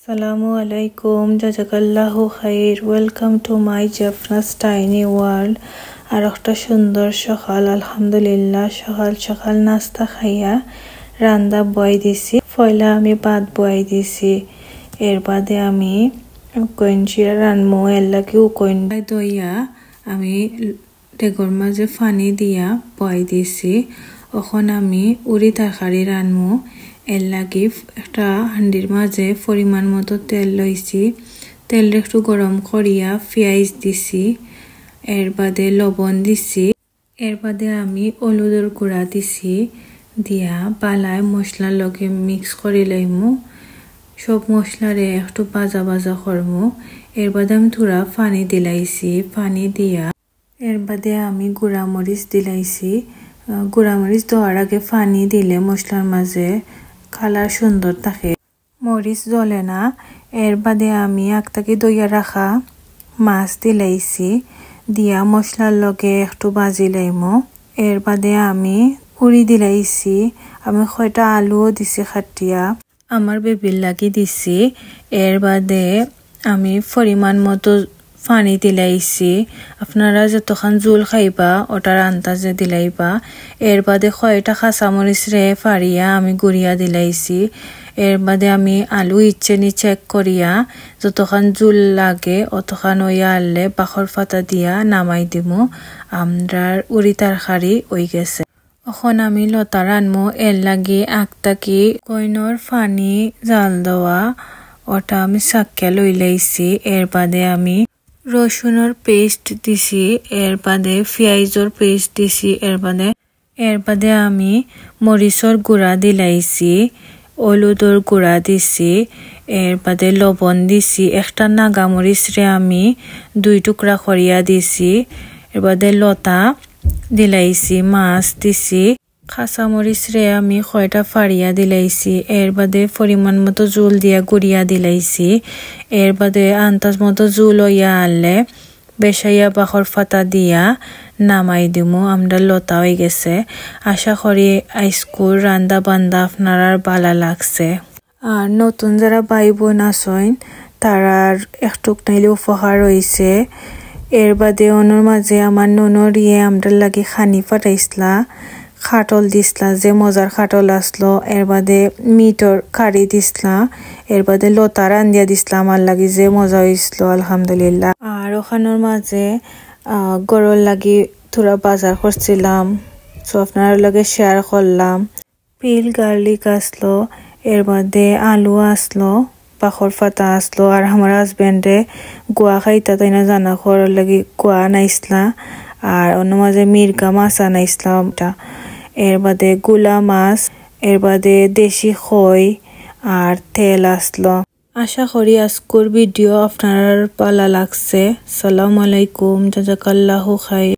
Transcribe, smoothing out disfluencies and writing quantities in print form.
Assalamu alaikum, jazakallahu khair. Welcome to my Jafna's tiny world. আর একটা সুন্দর সকাল আলহামদুলিল্লাহ সকাল সকাল নাস্তা খাইয়া রান্দা বয় দিছি পয়লা আমি ভাত বয় দিছি এর বাদে আমি কইনচিরা রানমো এর লাগি কইন দইয়া আমি ডেগর মাঝে পানি দিয়া বয় দিছি এখন আমি উড়ি তরকারি রানমো এর লাগি একটা হান্ডির মাঝে পরিমাণ মতো তেল লইছি তেল একটু গরম করিয়া পেঁয়াজ দিছি এর বাদে লবণ দিছি এর বাদে আমি হলুদের গুঁড়া দিছি দিয়া বালায় মশলার লগে মিক্স করে লইমু সব মশলারে একটু ভাজা ভাজা করমু এর বাদে আমি থোড়া পানি দিলাইছি পানি দিয়া এর বাদে আমি গুঁড়া মরিচ দিলাইছি গুঁড়া মরিচ দেওয়ার আগে পানি দিলে মশলার মাঝে কালার সুন্দর থাকে মরিচ জ্বলে না এর বাদে আমি একটাকে দইয়া রাখা মাছ দিলাইছি দিয়া মশলার লগে একটু ভাজি লাইমো এর বাদে আমি উড়ি দিলাইছি আমি কয়টা আলুও দিছি খাটিয়া আমার বেবির লাগি দিছি এর বাদে আমি পরিমাণ মতো পানি দিলাইছি আপনারা যতক্ষণ জোল খাইবা ওটার আন্দাজে দিলাইবা এর বাদে কয়টা কাঁচামরিচ রে ফাড়িয়া আমি গুড়িয়া দিলাইছি এর বাদে আমি আলু ইচ্ছেনি চেক করিয়া যতক্ষণ জোল লাগে অতক্ষণ ওইয়া আনলে বাখর পাতা দিয়া নামাই দিমু আমরার উড়ি তরকারি হই গেছে এখন আমি লতা রানমো এর লাগি আকতাকি কইনর পানি জাল দেওয়া ওটা আমি সাক্কা লই লাইছি এর বাদে আমি রসুনের পেস্ট দিছি এর বাদে পেঁয়াজের পেস্ট দিছি এর বাদে আমি মরিচর গুঁড়া দিলাইছি হলুদের গুঁড়া দিছি এর বাদে লবণ দিছি একটা নাগামরিচ রে আমি 2 টুকরা করিয়া দিছি এর বাদে লতা দিলাইছি মাছ দিছি কাঁচামরিচ রে আমি কয়টা ফাড়িয়া দিলাইছি এর বাদে পরিমাণ মতো জল দিয়া গুড়িয়া দিলাইছি এর বাদে আন্দাজ মতো জল হইয়া আনলে বেশাইয়া বাখর পাতা দিয়া নামাই দিমু আমরা লতা হয়ে গেছে আশা করি আইস্কুল রান্দা বান্দা আপনারা ভালো লাগছে আর নতুন যারা ভাই বোন আছেন তারার একটুক নাইলে উপহার হইছে এর বাদে অন্যর মাঝে আমার ননরিয়ে আমরা লাগে খানি পাঠাইছলা খাটল দিসলা যে মজার খাটল আসলো এর বাদে মিটর কারি দিসলা এর বাদে লতা রান্দিয়া দিসলা আমার লাগি যে মজা হইছিল আলহামদুলিল্লাহ আর ওখানোর মাঝে গরুর লাগি থোড়া বাজার করছিলাম সো আপনার লগে শেয়ার করলাম পিল গার্লিক আসলো এর বাদে আলু আসলো বাখর পাতা আসলো আর আমার হাজবেন্ডে গোয়া খাইতা তাই না জানা করার লাগি গোয়া আনাইসলা আর অন্য মাঝে মির্গা মাছ আনাইসলাম এর বাদে গুলা মাছ এর বাদে দেশি খই আর তেল আসলো আশা করি আজকের ভিডিও আপনার ভালো লাগছে আসসালামু আলাইকুম জাযাকাল্লাহু খাইর।